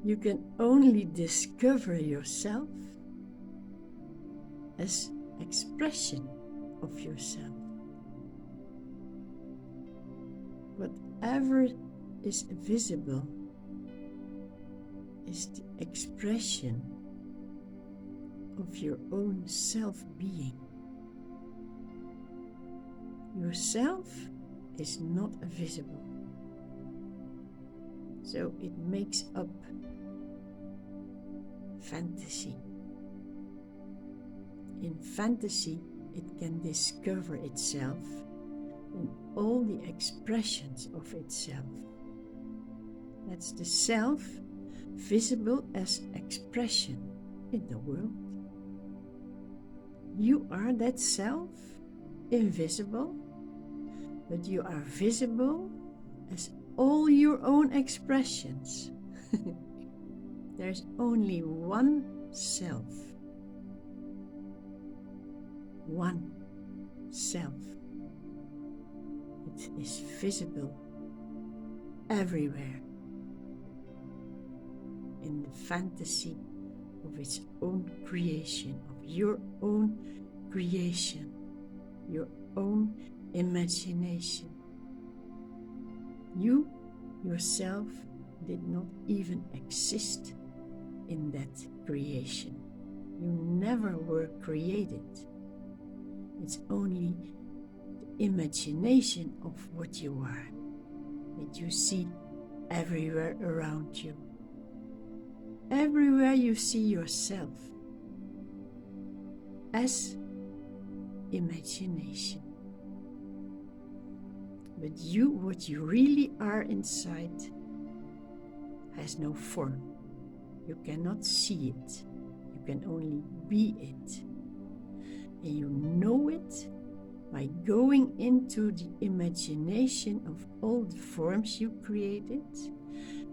You can only discover yourself as expression of yourself. Whatever is visible is the expression of your own self-being. Yourself is not visible, so it makes up fantasy. In fantasy, it can discover itself in all the expressions of itself. That's the self visible as expression in the world. You are that self, invisible, but you are visible as all your own expressions. There's only one self. One self. It is visible everywhere in the fantasy of its own creation, of your own creation, your own imagination. You yourself did not even exist in that creation. You never were created. It's only the imagination of what you are that you see everywhere around you. Everywhere you see yourself as imagination. But you, what you really are inside, has no form. You cannot see it. You can only be it. And you know it by going into the imagination of all the forms you created,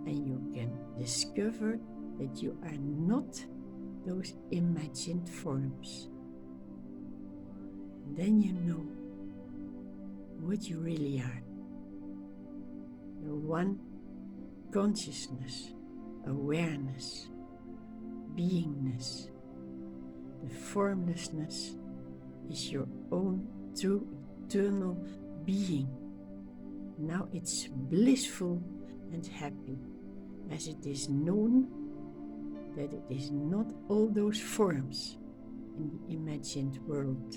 and you can discover that you are not those imagined forms. Then you know what you really are. The one consciousness, awareness, beingness. The formlessness is your own true eternal being. Now it's blissful and happy, as it is known that it is not all those forms in the imagined world,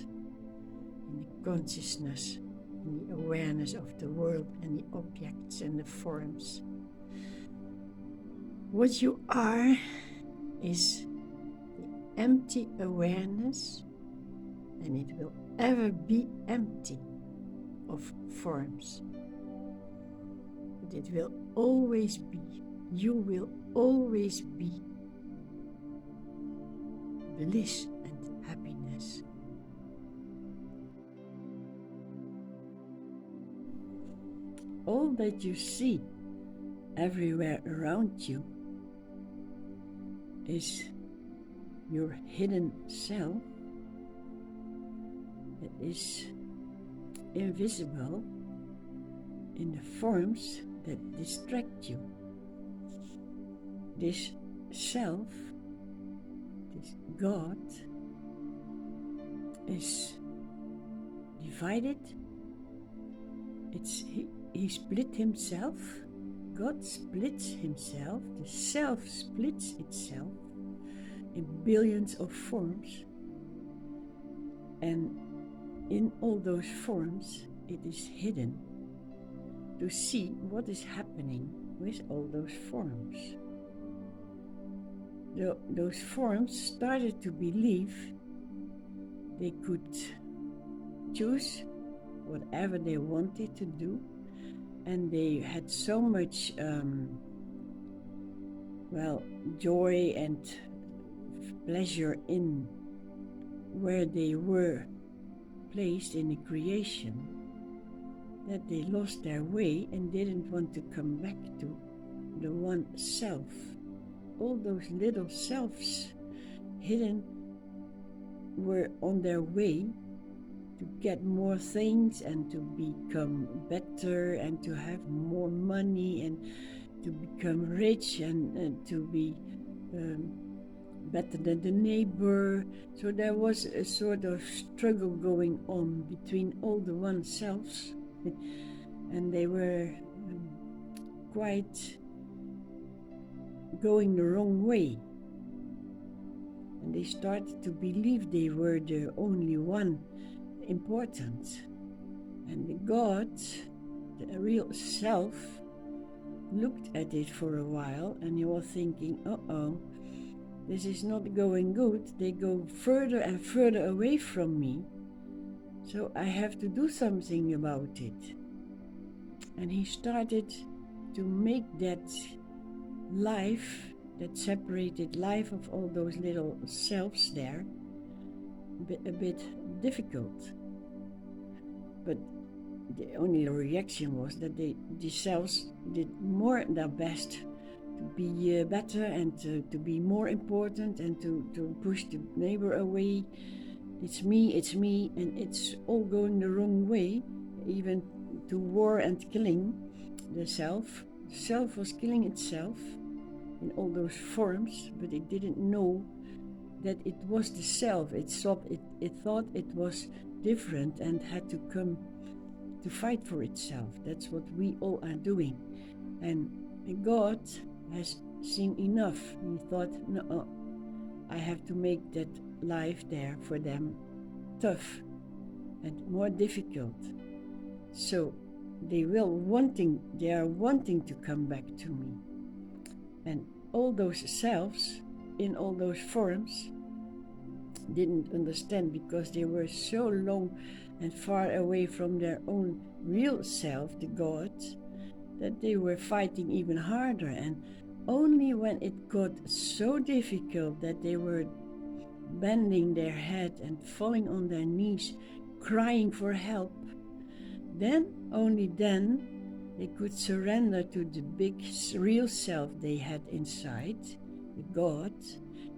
in the consciousness, in the awareness of the world and the objects and the forms. What you are is the empty awareness, and it will ever be empty of forms. But it will always be, you will always be bliss and happiness. All that you see everywhere around you is your hidden self that is invisible in the forms that distract you. This self, this God, is divided. He split himself. God splits himself. The self splits itself in billions of forms, and in all those forms it is hidden to see what is happening with all those forms. Those forms started to believe they could choose whatever they wanted to do, and they had so much joy and pleasure in where they were placed in the creation, that they lost their way and didn't want to come back to the one self. All those little selves hidden were on their way to get more things and to become better and to have more money and to become rich and to be better than the neighbor. So there was a sort of struggle going on between all the oneselves, and they were quite going the wrong way. And they started to believe they were the only one important. And the God, the real self, looked at it for a while, and he was thinking, uh-oh, this is not going good. They go further and further away from me, so I have to do something about it. And he started to make that life, that separated life of all those little selves there, a bit difficult. But the only reaction was that the selves did more their best to be better and to be more important and to push the neighbor away. It's me, and it's all going the wrong way, even to war and killing the self. The self was killing itself in all those forms, but it didn't know that it was the self. It thought it was different and had to come to fight for itself. That's what we all are doing. And God has seen enough. He thought, no, I have to make that life there for them tough and more difficult. So they are wanting to come back to me. And all those selves in all those forms didn't understand, because they were so long and far away from their own real self, the God, that they were fighting even harder. And only when it got so difficult that they were bending their head and falling on their knees, crying for help, only then, they could surrender to the big real self they had inside, the God,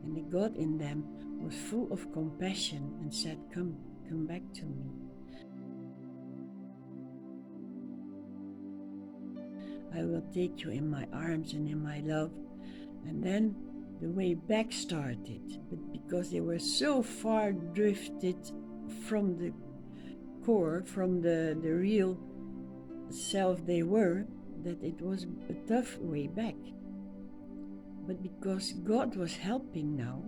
and the God in them was full of compassion and said, come back to me. I will take you in my arms and in my love. And then the way back started, but because they were so far drifted from the core, from the real self they were, that it was a tough way back. But because God was helping now,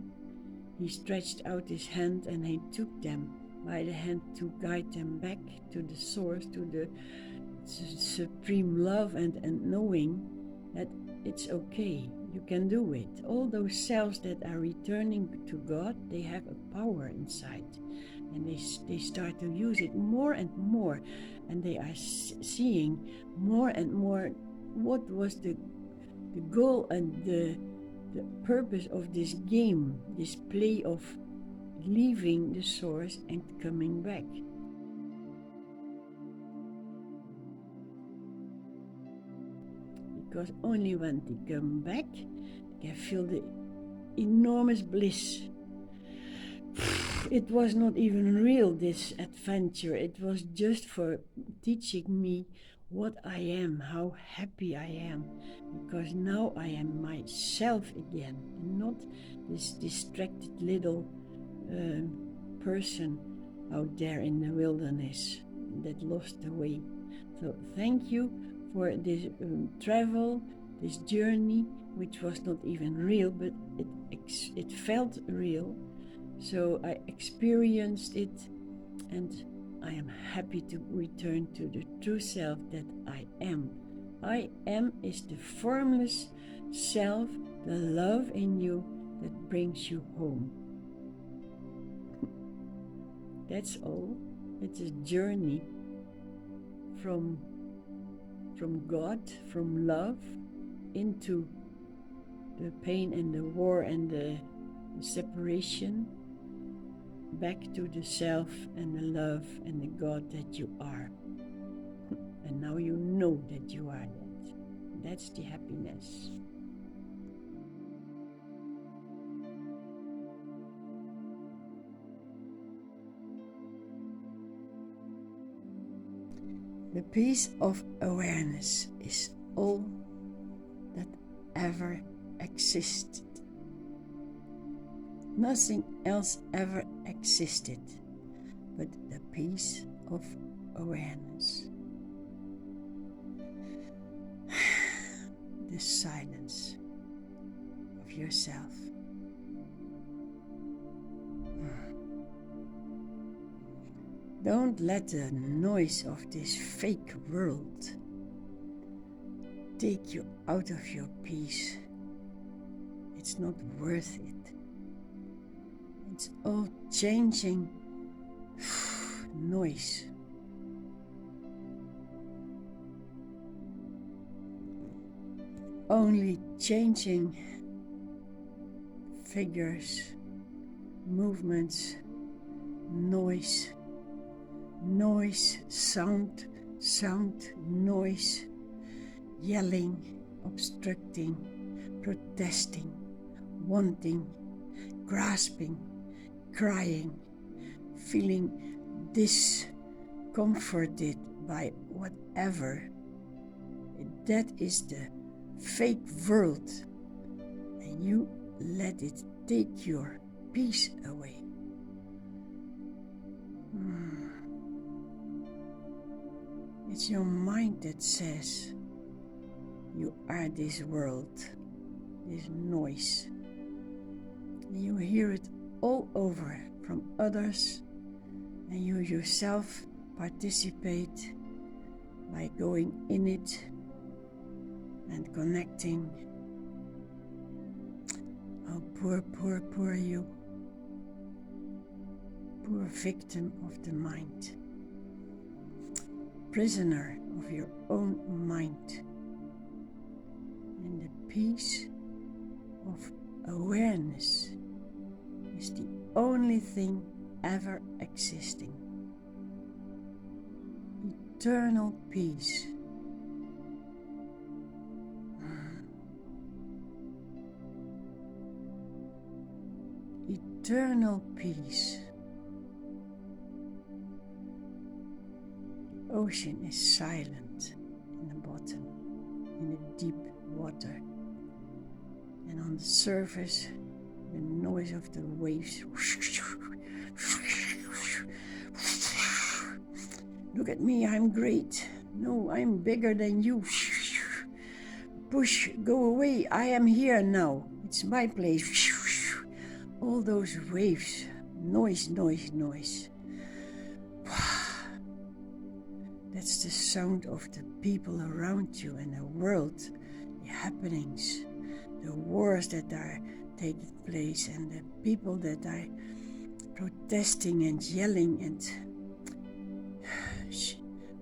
he stretched out his hand and he took them by the hand to guide them back to the source, to the supreme love and knowing that it's okay, you can do it. All those selves that are returning to God, they have a power inside, and they start to use it more and more, and they are seeing more and more what was the goal and the purpose of this game, this play of leaving the source and coming back. Because only when they come back, they can feel the enormous bliss. It was not even real, this adventure. It was just for teaching me what I am, how happy I am, because now I am myself again, and not this distracted little person out there in the wilderness that lost the way. So thank you for this travel, this journey, which was not even real, but it felt real. So I experienced it, and I am happy to return to the true self that I am. I am is the formless self, the love in you that brings you home. That's all. It's a journey from God, from love, into the pain and the war and the separation, back to the self and the love and the God that you are. And now you know that you are that. That's the happiness. The peace of awareness is all ever existed. Nothing else ever existed but the peace of awareness. The silence of yourself. Don't let the noise of this fake world take you out of your peace. It's not worth it. It's all changing noise. Only changing figures, movements, noise, sound, noise, yelling, obstructing, protesting, wanting, grasping, crying, feeling discomforted by whatever. That is the fake world, and you let it take your peace away. It's your mind that says you are this world, this noise. And you hear it all over from others, and you yourself participate by going in it and connecting. Oh, poor you. Poor victim of the mind. Prisoner of your own mind. And the peace of awareness is the only thing ever existing. Eternal peace. Eternal peace. The ocean is silent in the bottom, in the deep water, and on the surface, the noise of the waves. Look at me, I'm great. No, I'm bigger than you. Push, go away, I am here now. It's my place. All those waves, noise. That's the sound of the people around you and the world, the happenings, the wars that are taking place, and the people that are protesting and yelling and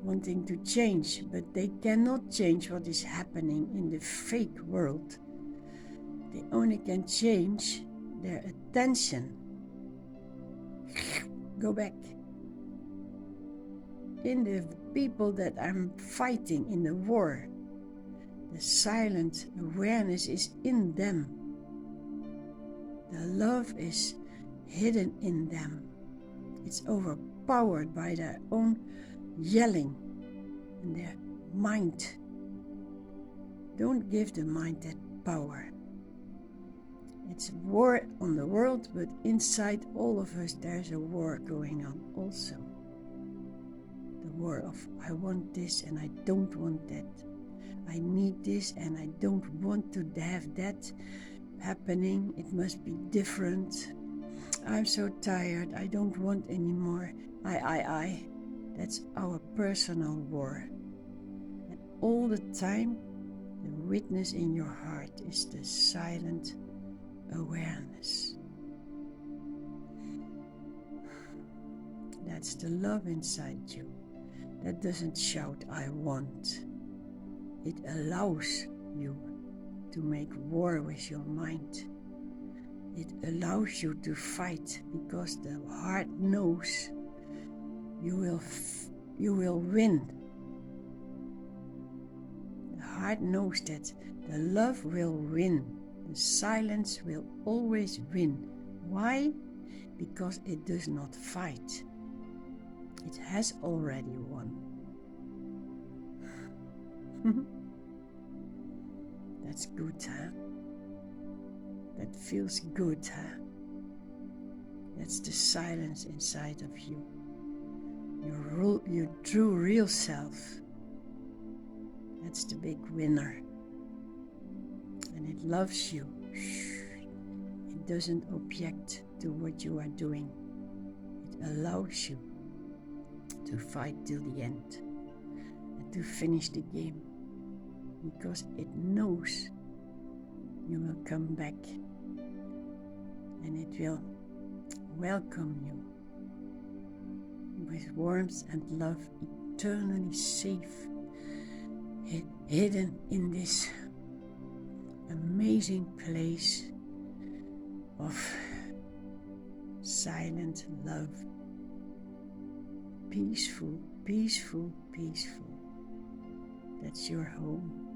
wanting to change, but they cannot change what is happening in the fake world. They only can change their attention. Go back. In the people that are fighting in the war, the silent awareness is in them. The love is hidden in them. It's overpowered by their own yelling and their mind. Don't give the mind that power. It's a war on the world, but inside all of us there's a war going on also. The war of I want this and I don't want that. I need this and I don't want to have that happening. It must be different. I'm so tired. I don't want anymore. I. That's our personal war. And all the time, the witness in your heart is the silent awareness. That's the love inside you that doesn't shout, I want. It allows you to make war with your mind. It allows you to fight because the heart knows you will win. The heart knows that the love will win. The silence will always win. Why? Because it does not fight. It has already won. That's good, huh? That feels good, huh? That's the silence inside of you. Your true real self. That's the big winner. And it loves you. It doesn't object to what you are doing. It allows you to fight till the end and to finish the game, because it knows you will come back and it will welcome you with warmth and love, eternally safe, hidden in this amazing place of silent love. Peaceful, peaceful, peaceful. That's your home.